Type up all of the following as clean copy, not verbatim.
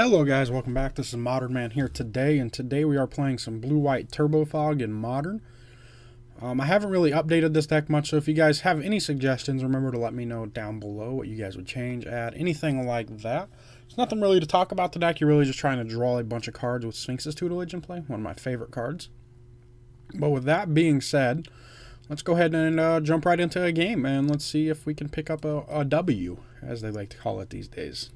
Hello guys, welcome back. This is Modern Man here today, and today we are playing some Blue-White Turbo Fog in Modern. I haven't really updated this deck much, so if you guys have any suggestions, remember to let me know down below what you guys would change, add, anything like that. There's nothing really to talk about the deck. You're really just trying to draw a bunch of cards with Sphinx's Tutelage in play, one of my favorite cards. But with that being said, let's go ahead and jump right into a game, and let's see if we can pick up a W, as they like to call it these days.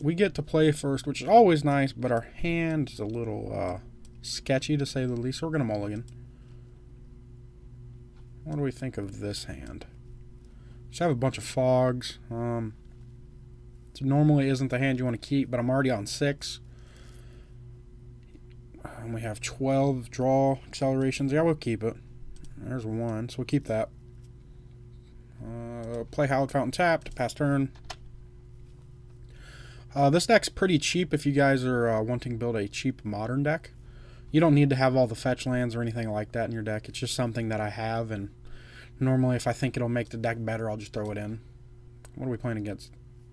We get to play first, which is always nice, but our hand is a little sketchy, to say the least. So we're going to mulligan. What do we think of this hand? Just have a bunch of fogs. It normally isn't the hand you want to keep, but I'm already on 6. And we have 12 draw accelerations. Yeah, we'll keep it. There's 1, so we'll keep that. Play Hallowed Fountain tapped, pass turn. This deck's pretty cheap if you guys are wanting to build a cheap modern deck. You don't need to have all the fetch lands or anything like that in your deck. It's just something that I have, and normally if I think it'll make the deck better, I'll just throw it in. What are we playing against?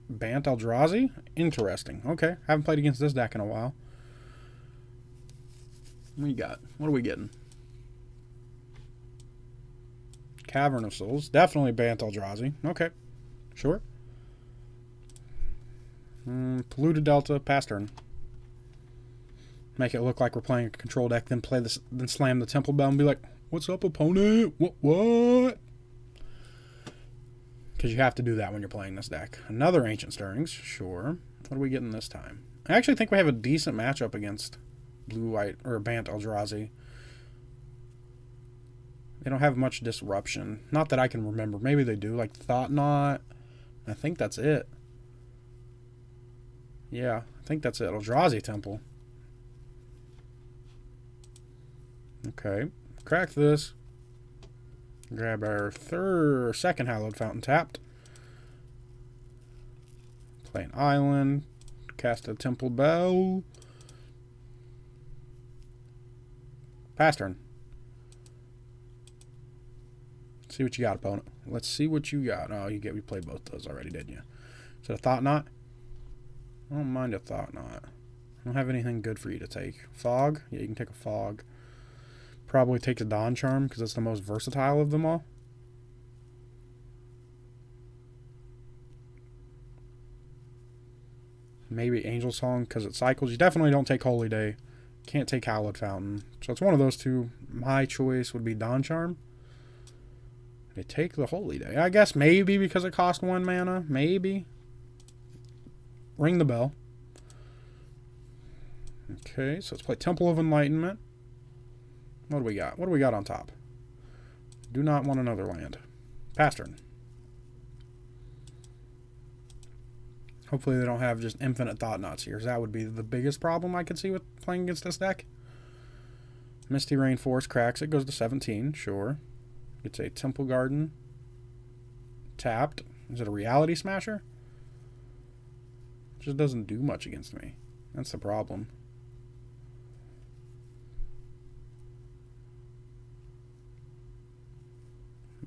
Bant, Eldrazi? Interesting. Okay, haven't played against this deck in a while. What do you got? What are we getting? Cavern of Souls. Definitely Bant, Eldrazi. Okay, sure. Polluted Delta, pass turn. Make it look like we're playing a control deck, then play this, then slam the Temple Bell and be like, "What's up, opponent? What?" Because you have to do that when you're playing this deck. Another Ancient Stirrings, sure. What are we getting this time? I actually think we have a decent matchup against Blue-White or Bant Eldrazi. They don't have much disruption. Not that I can remember. Maybe they do, like Thought Knot. I think that's it. Yeah, I think that's it. Eldrazi Temple. Okay. Crack this. Grab our second Hallowed Fountain tapped. Play an island. Cast a Temple Bell. Pass turn. Let's see what you got, opponent. Let's see what you got. Oh, we played both those already, didn't you? Is it a Thought Knot? I don't mind a Thought Knot. I don't have anything good for you to take. Fog? Yeah, you can take a Fog. Probably take a Dawn Charm, because it's the most versatile of them all. Maybe Angel Song, because it cycles. You definitely don't take Holy Day. Can't take Hallowed Fountain. So it's one of those two. My choice would be Dawn Charm. They take the Holy Day. I guess maybe because it cost 1 mana. Maybe. Ring the bell. Okay, so let's play Temple of Enlightenment. What do we got? What do we got on top? Do not want another land. Pass turn. Hopefully they don't have just infinite Thought Knots here. That would be the biggest problem I could see with playing against this deck. Misty Rainforest cracks it. Goes to 17. Sure. It's a Temple Garden. Tapped. Is it a Reality Smasher? Just doesn't do much against me. That's the problem.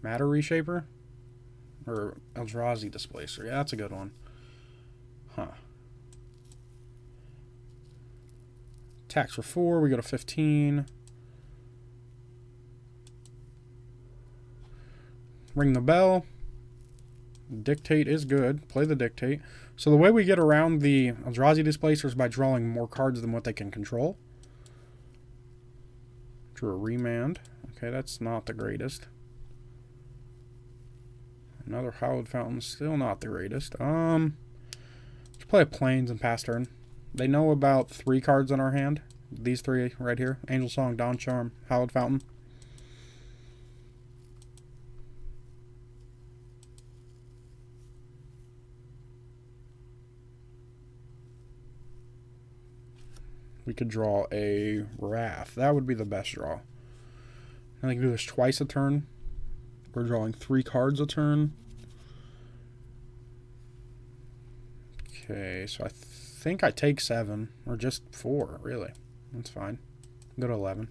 Matter Reshaper? Or Eldrazi Displacer. Yeah, that's a good one. Huh. Tax for 4. We go to 15. Ring the bell. Dictate is good. Play the Dictate. So the way we get around the Eldrazi Displacer is by drawing more cards than what they can control. Drew a Remand. Okay, that's not the greatest. Another Hallowed Fountain. Still not the greatest. Let's play a Plains and pass turn. They know about 3 cards in our hand. These 3 right here. Angel Song, Dawn Charm, Hallowed Fountain. We could draw a Wrath. That would be the best draw. I think do this twice a turn. We're drawing 3 cards a turn. Okay, so I think I take 7. Or just 4, really. That's fine. Go to 11.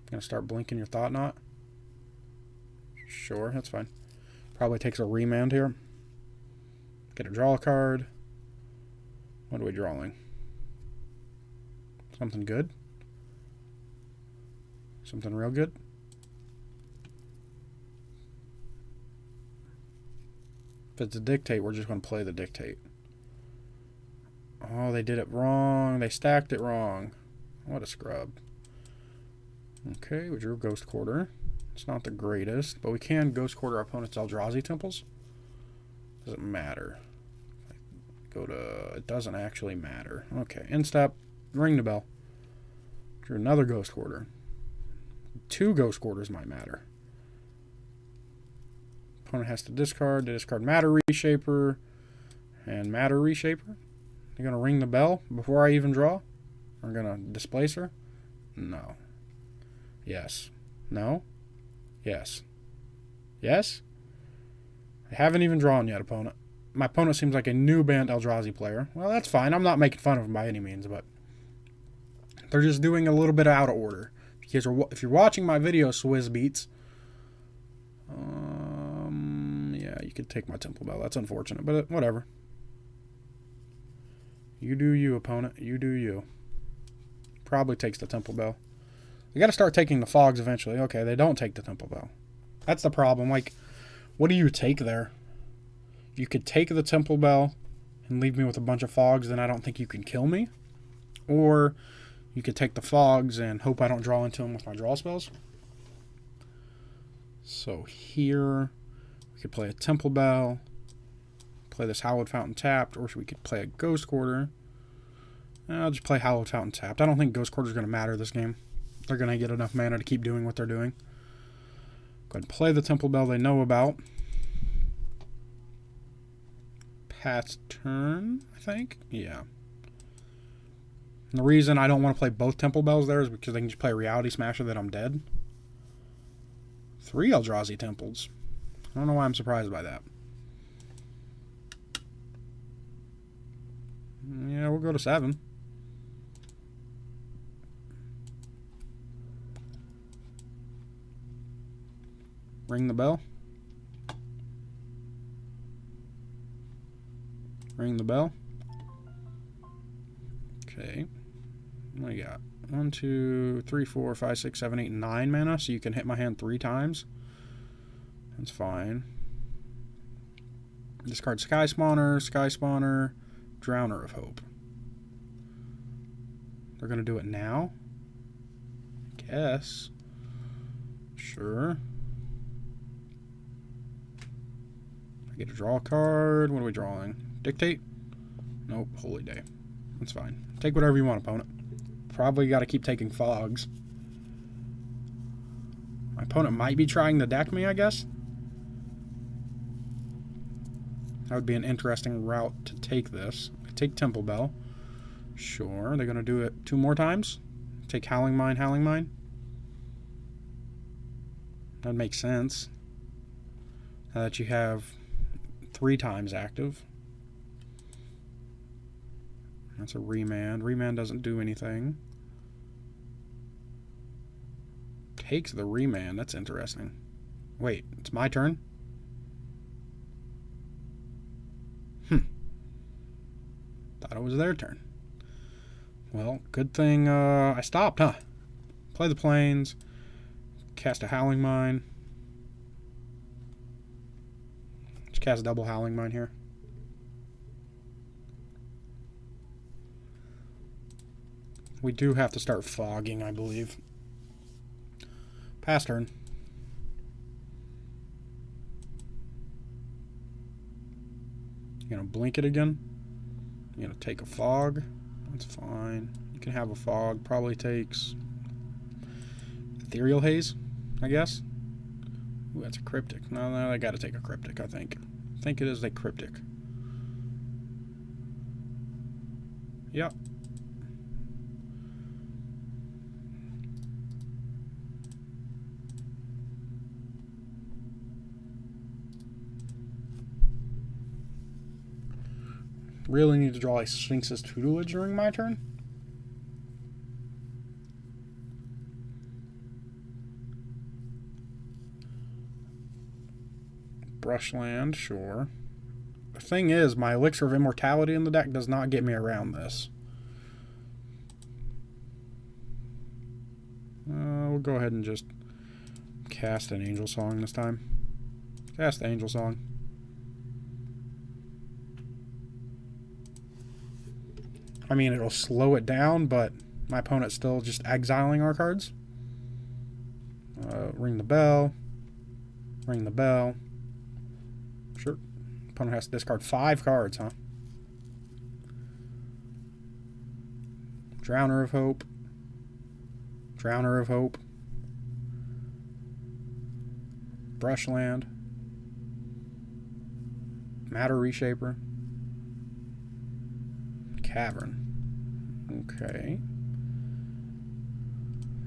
Gonna start blinking your Thought Knot? Sure, that's fine. Probably takes a remand here. Get a draw card. What are we drawing? Something good? Something real good? If it's a dictate, we're just going to play the dictate. Oh, they did it wrong. They stacked it wrong. What a scrub. Okay, we drew Ghost Quarter. It's not the greatest, but we can Ghost Quarter our opponent's Eldrazi temples. Doesn't matter. Go to... It doesn't actually matter. Okay, end step. Ring the bell. Drew another Ghost Quarter. 2 Ghost Quarters might matter. Opponent has to discard. They discard Matter Reshaper and Matter Reshaper. They're going to ring the bell before I even draw? We're going to displace her? No. Yes. No? Yes. Yes? I haven't even drawn yet, opponent. My opponent seems like a new Bant Eldrazi player. Well, that's fine. I'm not making fun of him by any means, but they're just doing a little bit out of order. Because if you're watching my video, Swizz Beats, yeah, you could take my Temple Bell. That's unfortunate, but whatever. You do you, opponent. You do you. Probably takes the Temple Bell. You got to start taking the fogs eventually. Okay, they don't take the Temple Bell. That's the problem. Like, what do you take there? You could take the Temple Bell and leave me with a bunch of fogs, then I don't think you can kill me. Or you could take the fogs and hope I don't draw into them with my draw spells. So here, we could play a Temple Bell, play this Hallowed Fountain tapped, or we could play a Ghost Quarter. I'll just play Hallowed Fountain tapped. I don't think Ghost Quarter is going to matter this game. They're going to get enough mana to keep doing what they're doing. Go ahead and play the Temple Bell they know about. Pat's turn, I think. Yeah. And the reason I don't want to play both Temple Bells there is because they can just play Reality Smasher, then I'm dead. 3 Eldrazi Temples. I don't know why I'm surprised by that. Yeah, we'll go to 7. Ring the bell. Ring the bell. Okay. What do you got? 1, 2, 3, 4, 5, 6, 7, 8, 9 mana, so you can hit my hand 3 times. That's fine. Discard Sky Spawner, Drowner of Hope. They're going to do it now? I guess. Sure. I get to draw a card. What are we drawing? Dictate? Nope. Holy Day. That's fine. Take whatever you want, opponent. Probably got to keep taking fogs. My opponent might be trying to deck me, I guess. That would be an interesting route to take this. I take Temple Bell. Sure. They're going to do it 2 more times. Take Howling Mine, Howling Mine. That makes sense. Now that you have 3 times active. That's a remand. Remand doesn't do anything. Takes the remand. That's interesting. Wait, it's my turn? Thought it was their turn. Well, good thing I stopped, huh? Play the plains. Cast a Howling Mine. Just cast a double Howling Mine here. We do have to start fogging, I believe. Pass turn. You gonna blink it again? You gonna take a fog? That's fine. You can have a fog. Probably takes Ethereal Haze, I guess. Ooh, that's a cryptic. No, I gotta take a cryptic, I think. I think it is a cryptic. Yep. Really need to draw a Sphinx's Tutelage during my turn. Brushland, sure. The thing is, my Elixir of Immortality in the deck does not get me around this. We'll go ahead and just cast an Angel Song this time. Cast the Angel Song. I mean, it'll slow it down, but my opponent's still just exiling our cards. Ring the bell. Ring the bell. Sure. Opponent has to discard 5 cards, huh? Drowner of Hope. Drowner of Hope. Brushland. Matter Reshaper. Cavern. Okay.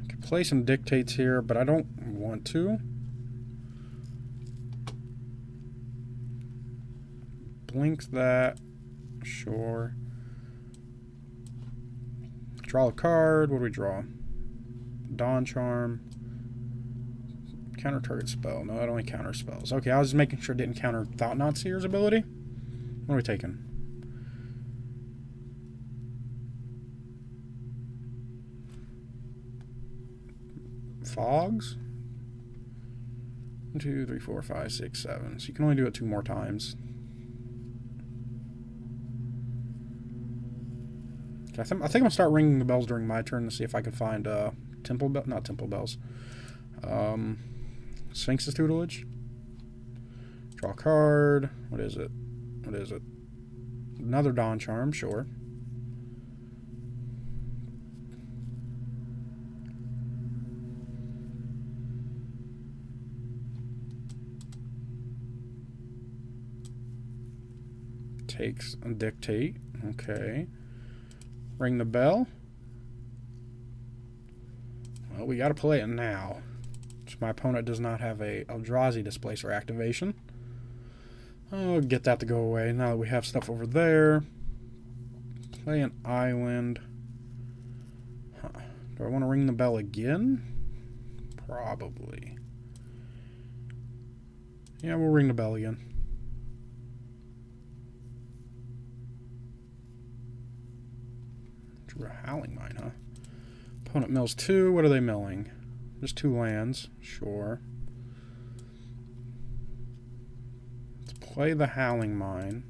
I could play some Dictates here, but I don't want to. Blink that. Sure. Draw a card. What do we draw? Dawn Charm. Counter target spell. No, that only counters spells. Okay, I was just making sure it didn't counter Thought-Knot Seer's ability. What are we taking? Fogs? 1, 2, 3, 4, 5, 6, 7. So you can only do it 2 more times. Okay, I think I'm gonna start ringing the bells during my turn to see if I can find not Temple Bells. Sphinx's Tutelage. Draw a card. What is it? What is it? Another Dawn Charm, sure. Takes a Dictate. Okay. Ring the bell. Well, we gotta play it now. So my opponent does not have a Eldrazi Displacer activation. I'll get that to go away now that we have stuff over there. Play an island. Huh. Do I want to ring the bell again? Probably. Yeah, we'll ring the bell again. Howling Mine, huh? Opponent mills 2. What are they milling? Just 2 lands. Sure. Let's play the Howling Mine.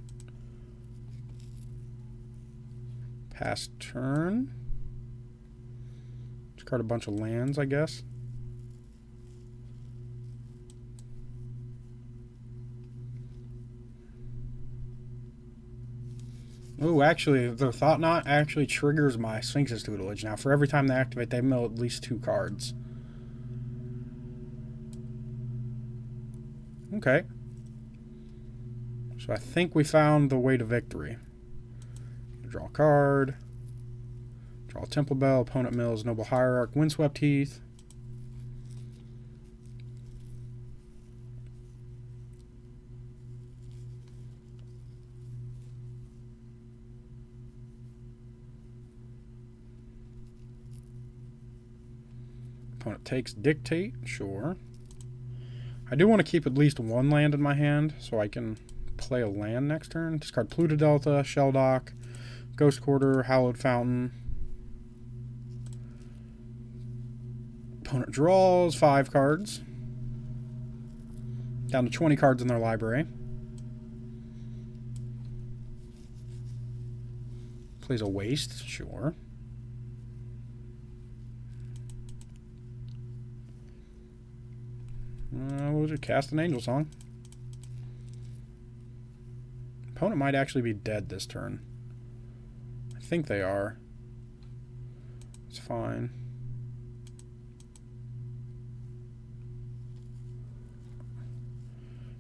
Pass turn. Discard a bunch of lands, I guess. Oh, actually, the Thought-Knot actually triggers my Sphinx's Tutelage. Now, for every time they activate, they mill at least 2 cards. Okay. So I think we found the way to victory. Draw a card. Draw a Temple Bell. Opponent mills Noble Hierarch. Windswept Heath. Opponent takes Dictate, sure. I do want to keep at least 1 land in my hand so I can play a land next turn. Discard Pluto Delta, Shelldock, Ghost Quarter, Hallowed Fountain. Opponent draws 5 cards. Down to 20 cards in their library. Plays a Waste, sure. We'll just cast an Angel Song. Opponent might actually be dead this turn. I think they are. It's fine.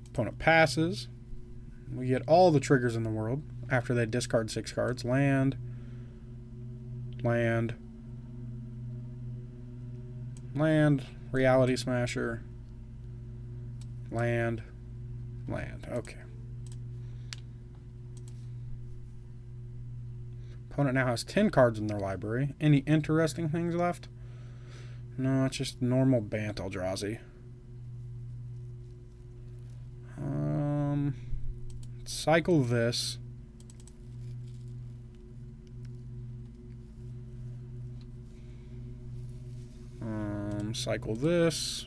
Opponent passes. We get all the triggers in the world after they discard 6 cards. Land. Land. Land. Reality Smasher. Land. Land. Okay. Opponent now has 10 cards in their library. Any interesting things left? No, it's just normal Bant Eldrazi. cycle this. Cycle this.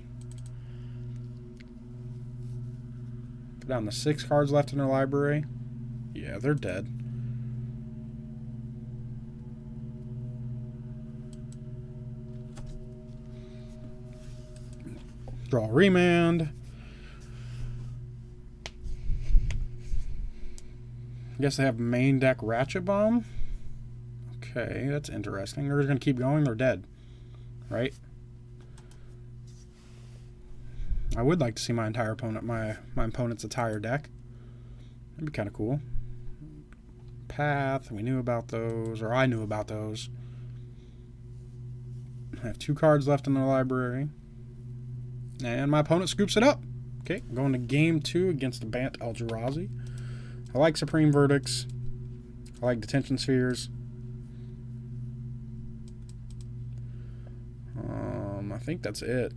Put down the 6 cards left in their library. Yeah, they're dead. Draw remand. I guess they have main deck Ratchet Bomb. Okay, that's interesting. They're just going to keep going. They're dead. Right? I would like to see my opponent's entire deck. That'd be kind of cool. Path, we knew about those, or I knew about those. I have 2 cards left in the library. And my opponent scoops it up. Okay, going to game 2 against the Bant Eldrazi. I like Supreme Verdicts. I like Detention Spheres. I think that's it.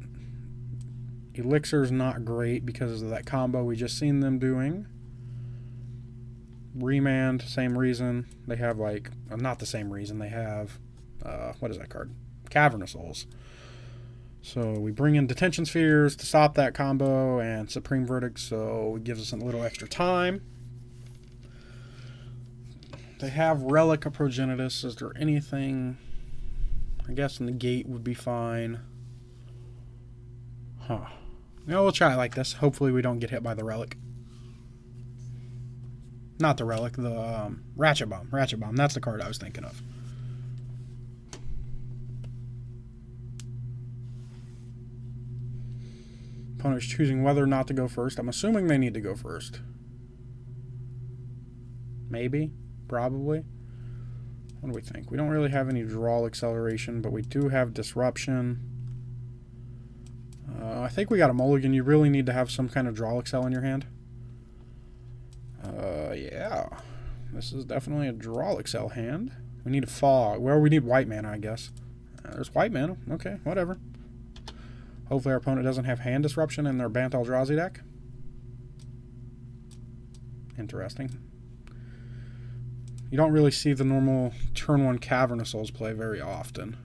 Elixir's not great because of that combo we just seen them doing. Remand, same reason. They have like, not the same reason. They have, what is that card? Cavern of Souls. So we bring in Detention Spheres to stop that combo and Supreme Verdict, so it gives us a little extra time. They have Relic of Progenitus. Is there anything? I guess Negate would be fine. Huh. No, we'll try it like this. Hopefully we don't get hit by the Relic. Not the Relic, the Ratchet Bomb. Ratchet Bomb, that's the card I was thinking of. Opponent's choosing whether or not to go first. I'm assuming they need to go first. Maybe. Probably. What do we think? We don't really have any draw acceleration, but we do have disruption. I think we got a mulligan. You really need to have some kind of draw accel in your hand. Yeah. This is definitely a draw accel hand. We need a fog. Well, we need white mana, I guess. There's white mana. Okay, whatever. Hopefully our opponent doesn't have hand disruption in their Bant Eldrazi deck. Interesting. You don't really see the normal turn 1 Cavern of Souls play very often.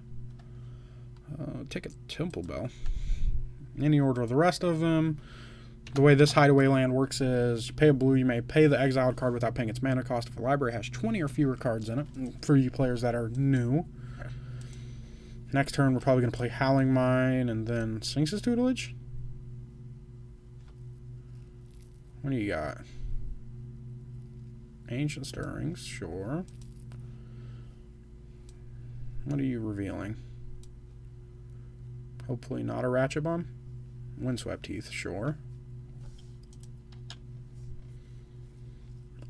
Take a Temple Bell. Any order of the rest of them. The way this hideaway land works is you pay a blue, you may pay the exiled card without paying its mana cost if the library has 20 or fewer cards in it, for you players that are new. Next turn, we're probably going to play Howling Mine and then Sphinx's Tutelage. What do you got? Ancient Stirrings, sure. What are you revealing? Hopefully not a Ratchet Bomb. Windswept Teeth, sure.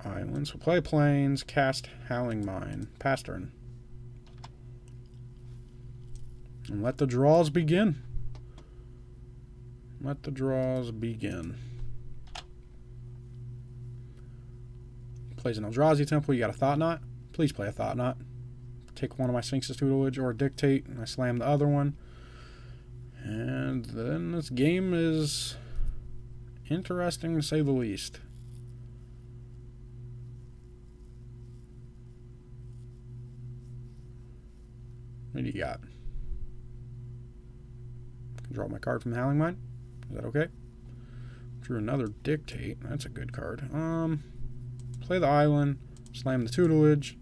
Islands. We'll play Plains, cast Howling Mine. Pass turn. And let the draws begin. Let the draws begin. Plays an Eldrazi Temple. You got a Thought Knot? Please play a Thought Knot. Take one of my Sphinx's Tutelage or a Dictate, and I slam the other one. And then this game is interesting to say the least. What do you got? Draw my card from the Howling Mine. Is that okay? Drew another Dictate. That's a good card. Play the island, slam the Tutelage,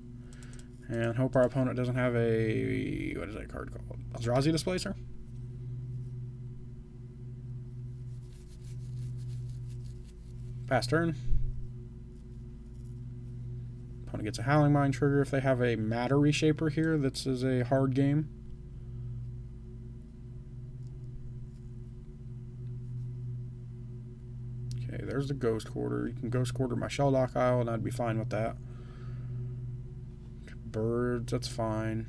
and hope our opponent doesn't have a... what is that card called? Eldrazi Displacer? Pass turn. Opponent gets a Howling Mine trigger. If they have a Matter Reshaper here, this is a hard game. Okay, there's the Ghost Quarter. You can Ghost Quarter my Shelldock Isle, and I'd be fine with that. Birds, that's fine.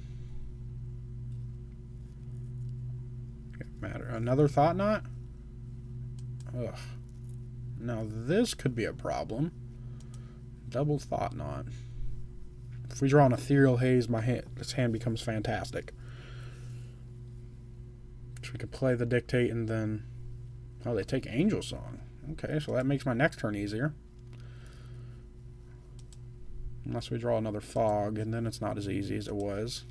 Okay, Matter. Another Thought Knot? Ugh. Now this could be a problem. Double Thought Knot. If we draw an Ethereal Haze, this hand becomes fantastic. So we could play the Dictate and then... oh, they take Angel Song. Okay, so that makes my next turn easier. Unless we draw another fog, and then it's not as easy as it was.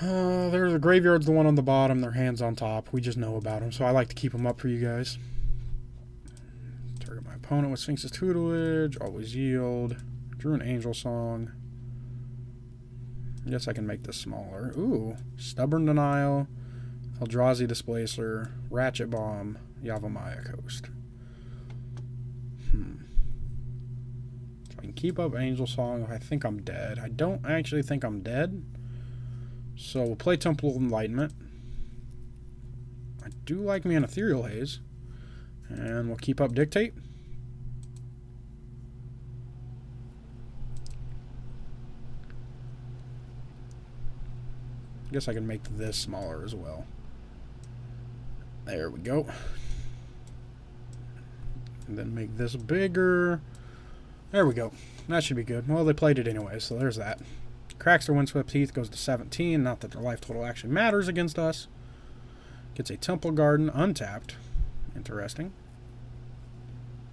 There's a graveyard's the one on the bottom. Their hand's on top. We just know about them, so I like to keep them up for you guys. Target my opponent with Sphinx's Tutelage. Always yield. Drew an Angel Song. Guess I can make this smaller. Ooh. Stubborn Denial. Eldrazi Displacer. Ratchet Bomb. Yavimaya Coast. So I can keep up Angel Song if I think I'm dead. I don't actually think I'm dead. So we'll play Temple of Enlightenment. I do like me an Ethereal Haze. And we'll keep up Dictate. I guess I can make this smaller as well. There we go. And then make this bigger. There we go. That should be good. Well, they played it anyway, so there's that. Cracks their Windswept Heath, goes to 17. Not that their life total actually matters against us. Gets a Temple Garden untapped. Interesting.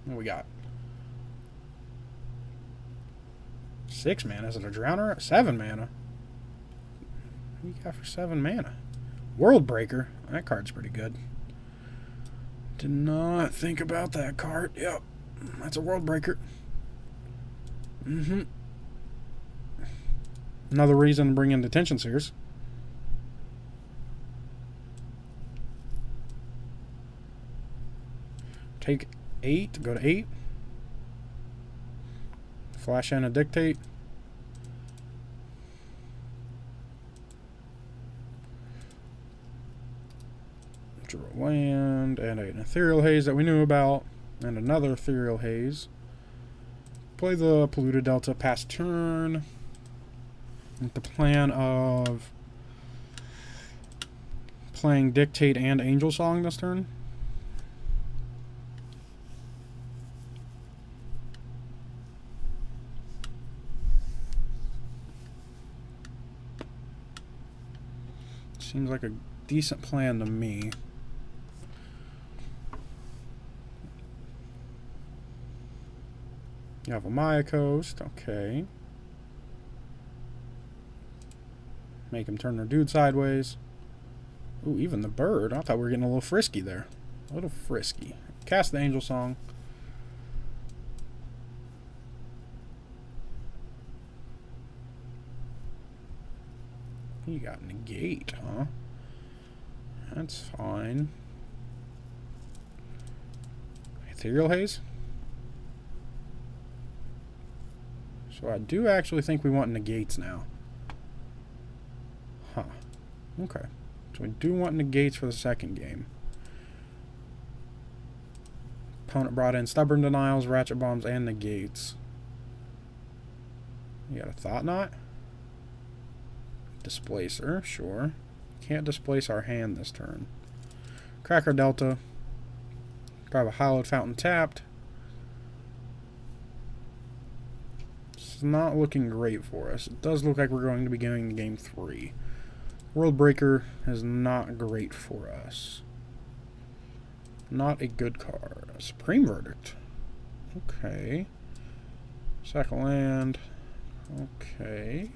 What we got? 6 mana. Is it a Drowner? 7 mana. What do you got for 7 mana? World Breaker. That card's pretty good. Did not think about that card. Yep. That's a World Breaker. Another reason to bring in Detention Seers. Take 8. Go to 8. Flash in a Dictate. Draw a land and an Ethereal Haze that we knew about. And another Ethereal Haze. Play the Polluted Delta past turn. With the plan of playing Dictate and Angel Song this turn. Seems like a decent plan to me. You have a Maya Coast, okay. Make him turn their dude sideways. Ooh, even the bird. I thought we were getting a little frisky there. A little frisky. Cast the Angel Song. You got negate, huh? That's fine. Ethereal Haze? So I do actually think we want negates now. Huh. Okay. So we do want negates for the second game. Opponent brought in Stubborn Denials, Ratchet Bombs, and negates. You got a Thought Knot? Displacer, sure. Can't displace our hand this turn. Cracker Delta. Grab a Hallowed Fountain tapped. It's not looking great for us. It does look like we're going to be going to game 3. World Breaker is not great for us. Not a good card. Supreme Verdict. Okay. Second land. Okay.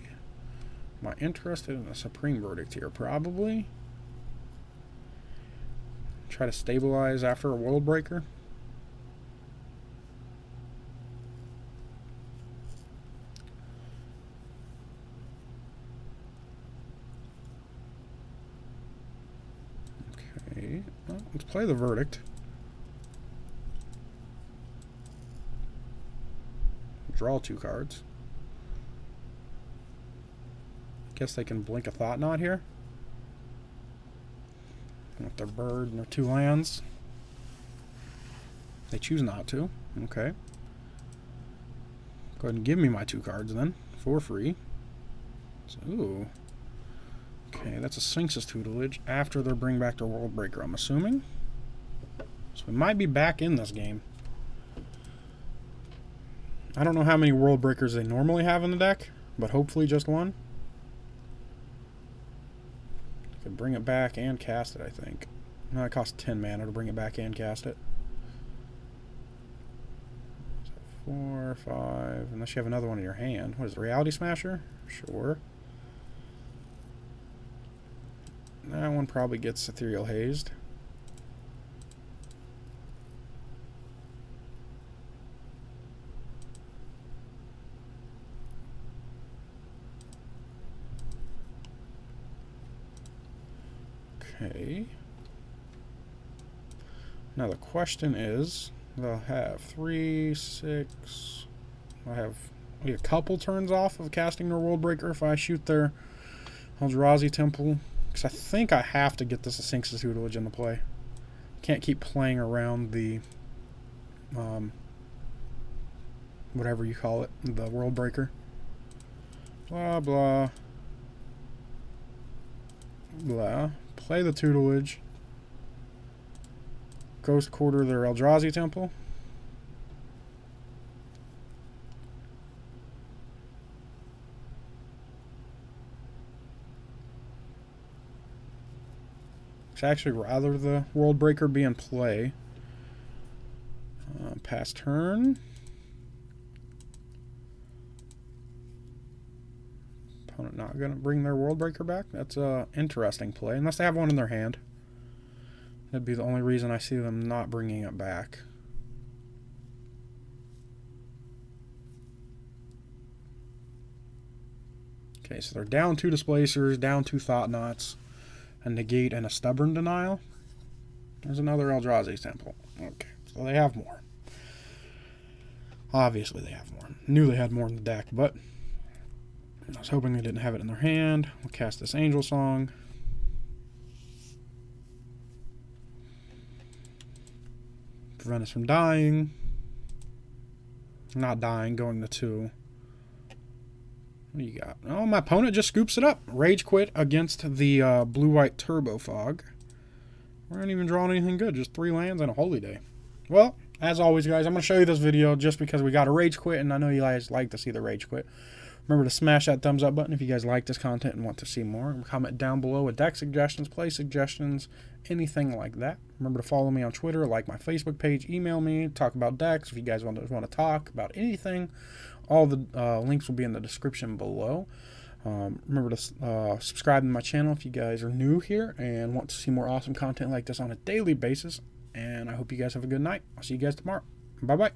Am I interested in a Supreme Verdict here? Probably. Try to stabilize after a World Breaker. Okay. Well, let's play the Verdict. Draw 2 cards. Guess they can blink a Thought Knot here. With their bird and their 2 lands. They choose not to. Okay. Go ahead and give me my 2 cards then. For free. So, ooh. Okay, that's a Sphinx's Tutelage after they bring back their World Breaker, I'm assuming. So we might be back in this game. I don't know how many World Breakers they normally have in the deck, but hopefully just one. Could bring it back and cast it, I think. No, it costs 10 mana to bring it back and cast it. 4, 5, unless you have another one in your hand. What is it, Reality Smasher? Sure. That one probably gets Ethereal Hazed. Okay. Now the question is, they'll have 3, 6. I have a couple turns off of casting their World Breaker if I shoot their Eldrazi Temple. Because I think I have to get this Sphinx's Tutelage into play. Can't keep playing around the whatever you call it, the World Breaker. Blah blah blah. Play the Tutelage. Ghost Quarter their Eldrazi Temple. I'd actually rather the World Breaker be in play. Pass turn. Opponent not going to bring their World Breaker back. That's a interesting play, unless they have one in their hand. That'd be the only reason I see them not bringing it back. Okay, so they're down 2 Displacers, down 2 Thought Knots, a Negate, and a Stubborn Denial. There's another Eldrazi Temple. Okay, so they have more. Obviously they have more. Knew they had more in the deck, but I was hoping they didn't have it in their hand. We'll cast this Angel Song. Prevent us from dying. Not dying, going to 2. What do you got? Oh, my opponent just scoops it up. Rage Quit against the blue-white Turbo Fog. We aren't even drawing anything good. Just 3 lands and a Holy Day. Well, as always, guys, I'm going to show you this video just because we got a Rage Quit, and I know you guys like to see the Rage Quit. Remember to smash that thumbs up button if you guys like this content and want to see more. Comment down below with deck suggestions, play suggestions, anything like that. Remember to follow me on Twitter, like my Facebook page, email me, talk about decks if you guys want to talk about anything. All the links will be in the description below. Remember to subscribe to my channel if you guys are new here and want to see more awesome content like this on a daily basis. And I hope you guys have a good night. I'll see you guys tomorrow. Bye-bye.